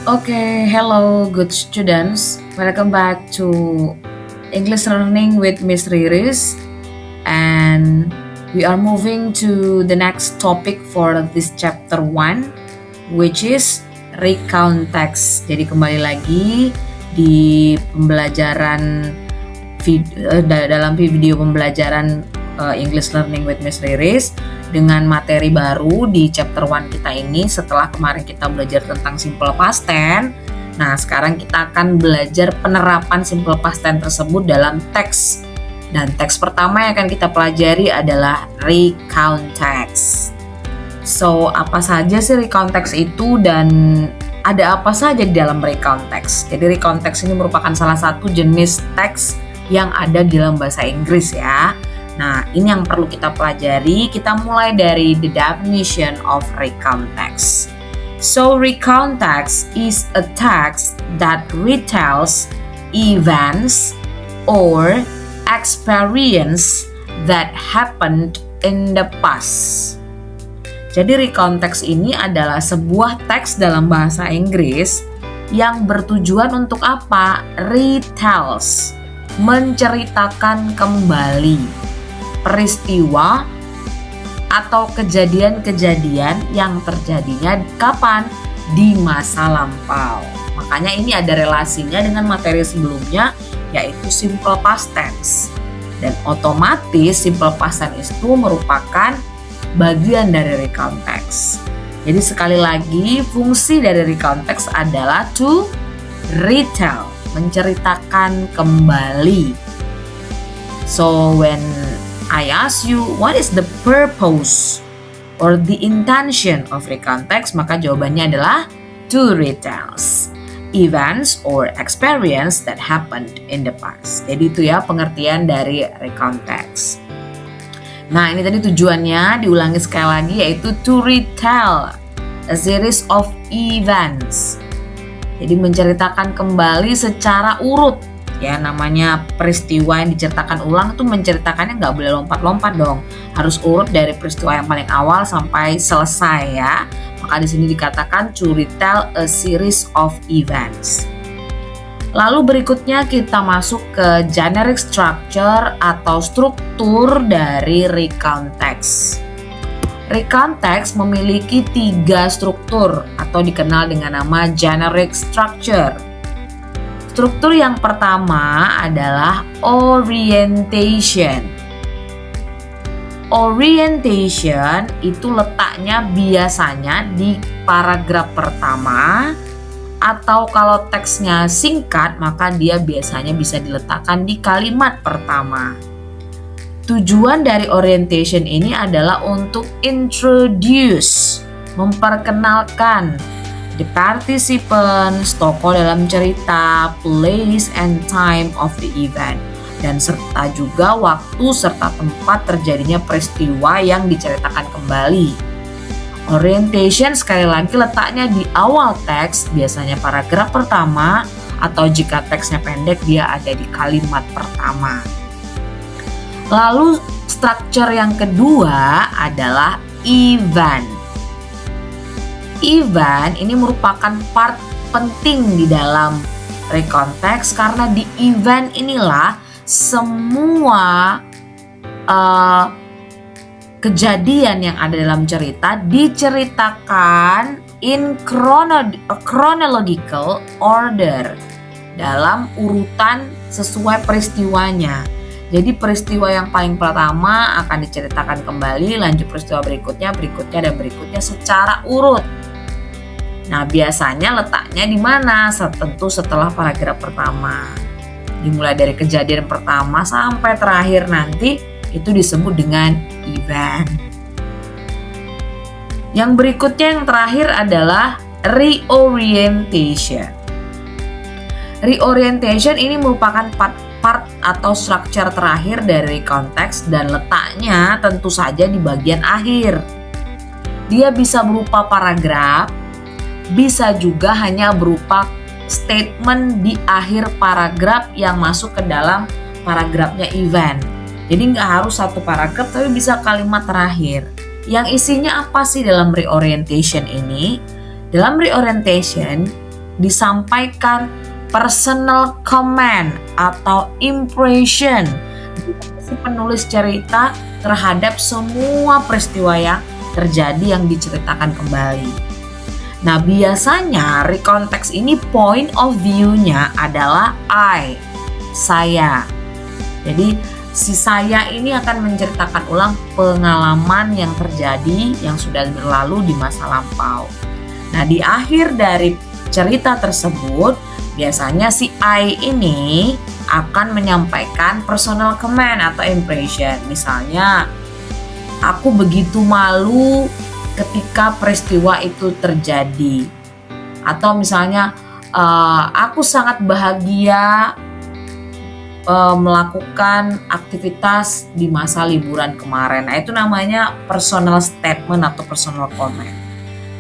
Okay, hello, good students. Welcome back to English Learning with Miss Riris, and we are moving to the next topic for this chapter 1, which is recount text. Jadi kembali lagi di pembelajaran dalam video pembelajaran English Learning with Miss Riris dengan materi baru di chapter 1 kita ini. Setelah kemarin kita belajar tentang simple past tense, nah sekarang kita akan belajar penerapan simple past tense tersebut dalam teks. Dan teks pertama yang akan kita pelajari adalah recount text. So, apa saja sih recount text itu dan ada apa saja di dalam recount text? Jadi recount text ini merupakan salah satu jenis teks yang ada di dalam bahasa Inggris ya. Nah, ini yang perlu kita pelajari. Kita mulai dari the definition of recount text. So, recount text is a text that retells events or experience that happened in the past. Jadi, recount text ini adalah sebuah teks dalam bahasa Inggris yang bertujuan untuk apa? Retells, menceritakan kembali peristiwa atau kejadian-kejadian yang terjadinya kapan? Di masa lampau. Makanya ini ada relasinya dengan materi sebelumnya, yaitu simple past tense. Dan otomatis simple past tense itu merupakan bagian dari recount text. Jadi sekali lagi fungsi dari recount text adalah to retell, menceritakan kembali. So when I ask you, what is the purpose or the intention of recount text? Maka jawabannya adalah to retells events or experience that happened in the past. Jadi itu ya pengertian dari recount text. Nah, ini tadi tujuannya diulangi sekali lagi, yaitu to retell a series of events. Jadi menceritakan kembali secara urut. Ya, namanya peristiwa yang diceritakan ulang itu menceritakannya nggak boleh lompat-lompat dong. Harus urut dari peristiwa yang paling awal sampai selesai ya. Maka di sini dikatakan to retell a series of events. Lalu berikutnya kita masuk ke generic structure atau struktur dari recount text. Recount text memiliki 3 struktur atau dikenal dengan nama generic structure. Struktur yang pertama adalah orientation. Orientation itu letaknya biasanya di paragraf pertama, atau kalau teksnya singkat maka dia biasanya bisa diletakkan di kalimat pertama. Tujuan dari orientation ini adalah untuk introduce, memperkenalkan the participants, tokoh dalam cerita, place and time of the event, dan serta juga waktu serta tempat terjadinya peristiwa yang diceritakan kembali. Orientation sekali lagi letaknya di awal teks, biasanya paragraf pertama, atau jika teksnya pendek dia ada di kalimat pertama. Lalu struktur yang kedua adalah event. Event ini merupakan part penting di dalam recount text karena di event inilah semua kejadian yang ada dalam cerita diceritakan in chronological order, dalam urutan sesuai peristiwanya. Jadi peristiwa yang paling pertama akan diceritakan kembali, lanjut peristiwa berikutnya, dan berikutnya secara urut. Nah, biasanya letaknya di mana? Tentu setelah paragraf pertama. Dimulai dari kejadian pertama sampai terakhir nanti itu disebut dengan event. Yang berikutnya yang terakhir adalah reorientation. Reorientation ini merupakan part atau struktur terakhir dari konteks dan letaknya tentu saja di bagian akhir. Dia bisa berupa paragraf, bisa juga hanya berupa statement di akhir paragraf yang masuk ke dalam paragrafnya event. Jadi nggak harus satu paragraf tapi bisa kalimat terakhir. Yang isinya apa sih dalam reorientation ini? Dalam reorientation disampaikan personal comment atau impression si penulis cerita terhadap semua peristiwa yang terjadi yang diceritakan kembali. Nah, biasanya recontext ini point of view-nya adalah I, saya. Jadi si saya ini akan menceritakan ulang pengalaman yang terjadi yang sudah berlalu di masa lampau. Nah, di akhir dari cerita tersebut, biasanya si I ini akan menyampaikan personal comment atau impression. Misalnya, aku begitu malu ketika peristiwa itu terjadi. Atau misalnya, aku sangat bahagia melakukan aktivitas di masa liburan kemarin. Nah, itu namanya personal statement atau personal comment.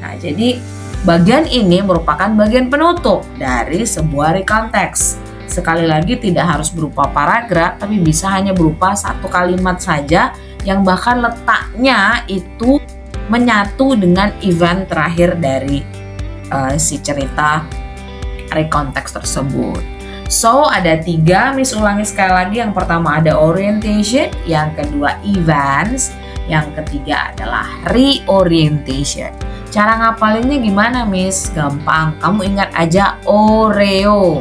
Nah, jadi bagian ini merupakan bagian penutup dari sebuah recontext. Sekali lagi tidak harus berupa paragraf, tapi bisa hanya berupa satu kalimat saja yang bahkan letaknya itu menyatu dengan event terakhir dari si cerita recontext tersebut. So, ada 3, Miss ulangi sekali lagi. Yang pertama ada orientation, yang kedua events, yang ketiga adalah reorientation. Cara ngapalinnya gimana, Miss? Gampang, kamu ingat aja Oreo.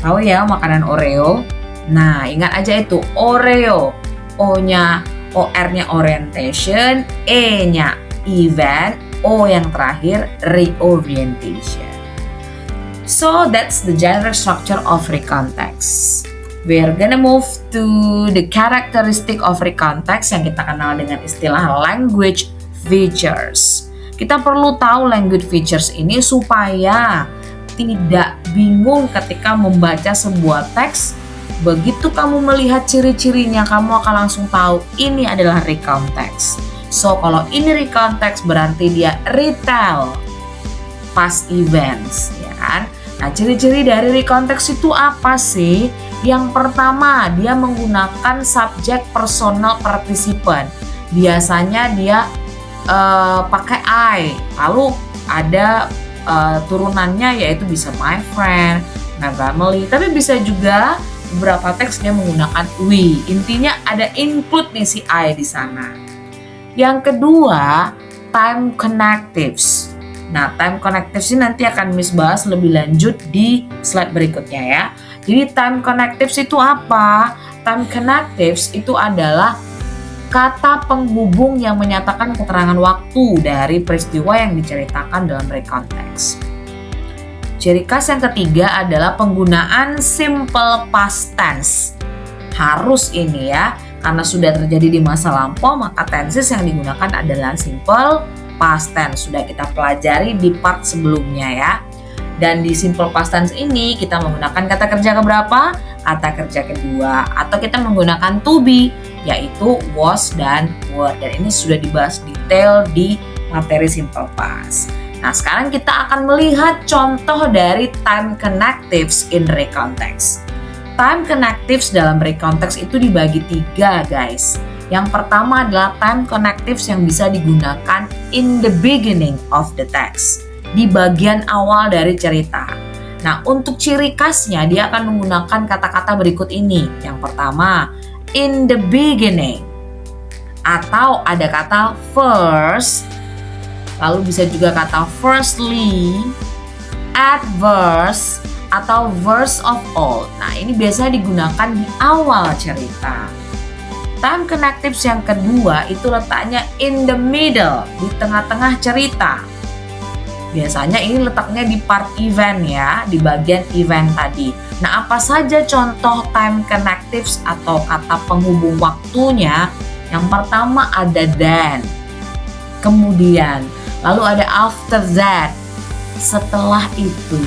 Tahu ya makanan Oreo? Nah, ingat aja itu Oreo. O-nya, OR-nya orientation, E-nya event, O yang terakhir reorientation. So that's the general structure of recontext. We're gonna move to the characteristic of recontext yang kita kenal dengan istilah language features. Kita perlu tahu language features ini supaya tidak bingung ketika membaca sebuah teks. Begitu kamu melihat ciri-cirinya, kamu akan langsung tahu ini adalah recontext. So kalau ini recontext berarti dia retell past events, ya kan? Nah, ciri-ciri dari recontext itu apa sih? Yang pertama, dia menggunakan subjek personal participant. Biasanya dia pakai I. Lalu ada turunannya yaitu bisa my friend, my family. Tapi bisa juga beberapa teks dia menggunakan we. Intinya ada include nih si I di sana. Yang kedua, time connectives. Nah, time connectives ini nanti akan Miss bahas lebih lanjut di slide berikutnya ya. Jadi time connectives itu apa? Time connectives itu adalah kata penghubung yang menyatakan keterangan waktu dari peristiwa yang diceritakan dalam recontext. Ciri khas yang ketiga adalah penggunaan simple past tense. Harus ini ya, karena sudah terjadi di masa lampau, maka tenses yang digunakan adalah simple past tense. Sudah kita pelajari di part sebelumnya ya. Dan di simple past tense ini kita menggunakan kata kerja keberapa? Kata kerja kedua. Atau kita menggunakan to be, yaitu was dan were. Dan ini sudah dibahas detail di materi simple past. Nah, sekarang kita akan melihat contoh dari time connectives in recontext. Time connectives dalam recontext itu dibagi 3, guys. Yang pertama adalah time connectives yang bisa digunakan in the beginning of the text, di bagian awal dari cerita. Nah, untuk ciri khasnya dia akan menggunakan kata-kata berikut ini. Yang pertama, in the beginning, atau ada kata first, lalu bisa juga kata firstly, at verse, atau verse of all. Nah, ini biasanya digunakan di awal cerita. Time connectives yang kedua itu letaknya in the middle, di tengah-tengah cerita. Biasanya ini letaknya di part event ya, di bagian event tadi. Nah, apa saja contoh time connectives atau kata penghubung waktunya? Yang pertama ada then, kemudian, lalu ada after that, setelah itu.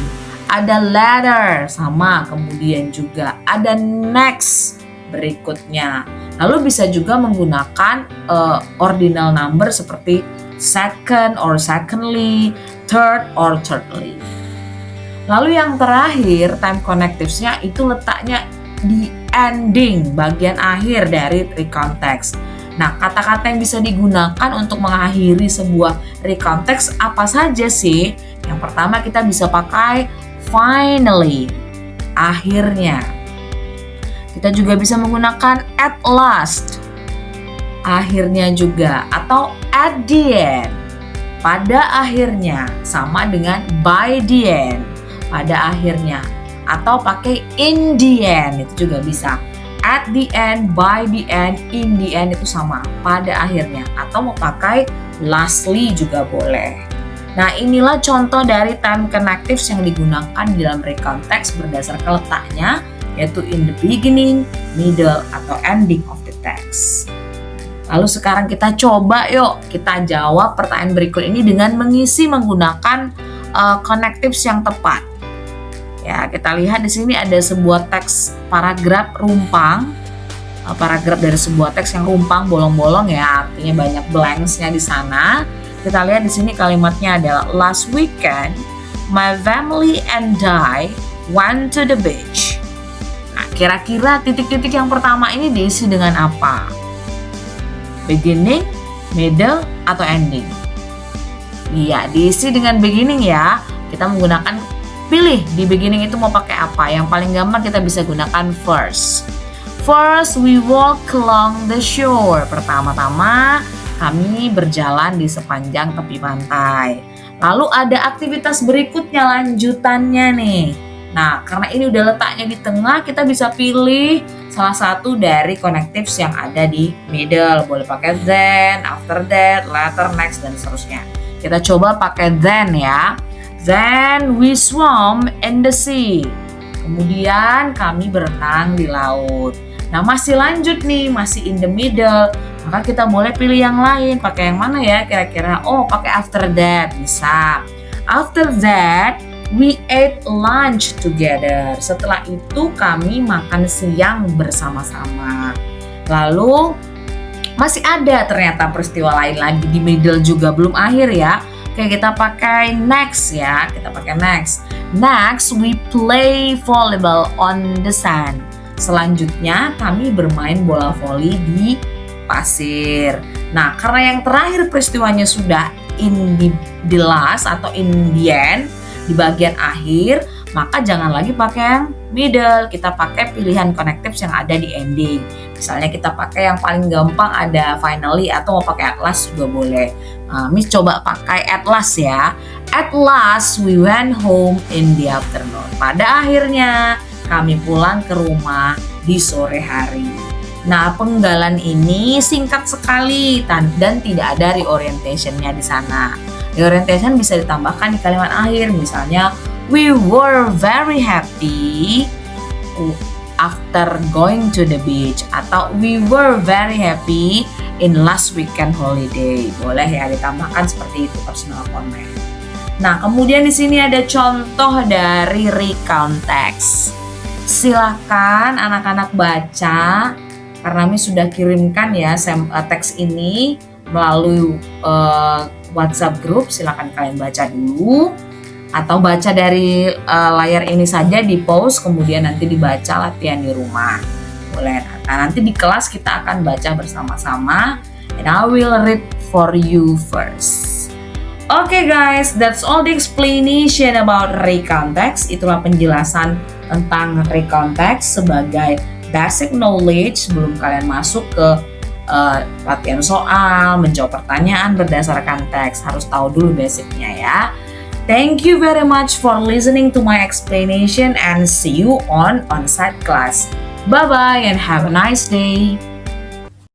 Ada later, sama, kemudian juga ada next, berikutnya. Lalu bisa juga menggunakan ordinal number seperti second or secondly, third or thirdly. Lalu yang terakhir, time connectives-nya itu letaknya di ending, bagian akhir dari recontext. Nah, kata-kata yang bisa digunakan untuk mengakhiri sebuah recontext apa saja sih? Yang pertama kita bisa pakai finally, akhirnya. Kita juga bisa menggunakan at last, akhirnya juga, atau at the end, pada akhirnya, sama dengan by the end, pada akhirnya, atau pakai in the end, itu juga bisa. At the end, by the end, in the end itu sama, pada akhirnya, atau mau pakai lastly juga boleh. Nah, inilah contoh dari time connectives yang digunakan di dalam recount text berdasarkan letaknya, yaitu in the beginning, middle, atau ending of the text. Lalu sekarang kita coba yuk, kita jawab pertanyaan berikut ini dengan mengisi menggunakan connectives yang tepat. Ya, kita lihat di sini ada sebuah teks paragraf rumpang. Paragraf dari sebuah teks yang rumpang, bolong-bolong ya, artinya banyak blanks-nya di sana. Kita lihat di sini kalimatnya adalah last weekend my family and I went to the beach. Nah, kira-kira titik-titik yang pertama ini diisi dengan apa? Beginning, middle, atau ending? Iya, diisi dengan beginning ya. Kita menggunakan pilih di beginning itu mau pakai apa. Yang paling gampang kita bisa gunakan first. First, we walk along the shore. Pertama-tama, kami berjalan di sepanjang tepi pantai. Lalu ada aktivitas berikutnya, lanjutannya nih. Nah, karena ini udah letaknya di tengah, kita bisa pilih salah satu dari connectives yang ada di middle. Boleh pakai then, after that, later, next, dan seterusnya. Kita coba pakai then ya. Then we swam in the sea. Kemudian kami berenang di laut. Nah, masih lanjut nih, masih in the middle. Maka kita boleh pilih yang lain. Pakai yang mana ya kira-kira? Oh, pakai after that, bisa. After that, we ate lunch together. Setelah itu kami makan siang bersama-sama. Lalu masih ada ternyata peristiwa lain lagi di middle juga, belum akhir ya. Oke, kita pakai next ya. Kita pakai next. Next, we play volleyball on the sand. Selanjutnya, kami bermain bola voli di pasir. Nah, karena yang terakhir peristiwanya sudah in the last atau in the end, di bagian akhir, maka jangan lagi pakai yang middle. Kita pakai pilihan connectives yang ada di ending. Misalnya kita pakai yang paling gampang ada finally, atau mau pakai at last juga boleh. Miss coba pakai at last ya. At last we went home in the afternoon. Pada akhirnya kami pulang ke rumah di sore hari. Nah, penggalan ini singkat sekali dan tidak ada reorientation-nya di sana. Reorientation bisa ditambahkan di kalimat akhir, misalnya we were very happy after going to the beach, atau we were very happy in last weekend holiday. Boleh ya ditambahkan seperti itu, personal comment. Nah, kemudian di sini ada contoh dari recount text. Silakan anak-anak baca, karena Miss sudah kirimkan ya teks ini melalui WhatsApp group. Silakan kalian baca dulu, atau baca dari layar ini saja, di pause kemudian nanti dibaca latihan di rumah. Boleh. Nah, nanti di kelas kita akan baca bersama-sama, and I will read for you first. Okay guys, that's all the explanation about recount text. Itulah penjelasan tentang recount text sebagai basic knowledge sebelum kalian masuk ke latihan soal, menjawab pertanyaan berdasarkan teks. Harus tahu dulu basicnya ya. Thank you very much for listening to my explanation and see you on onsite class. Bye-bye and have a nice day.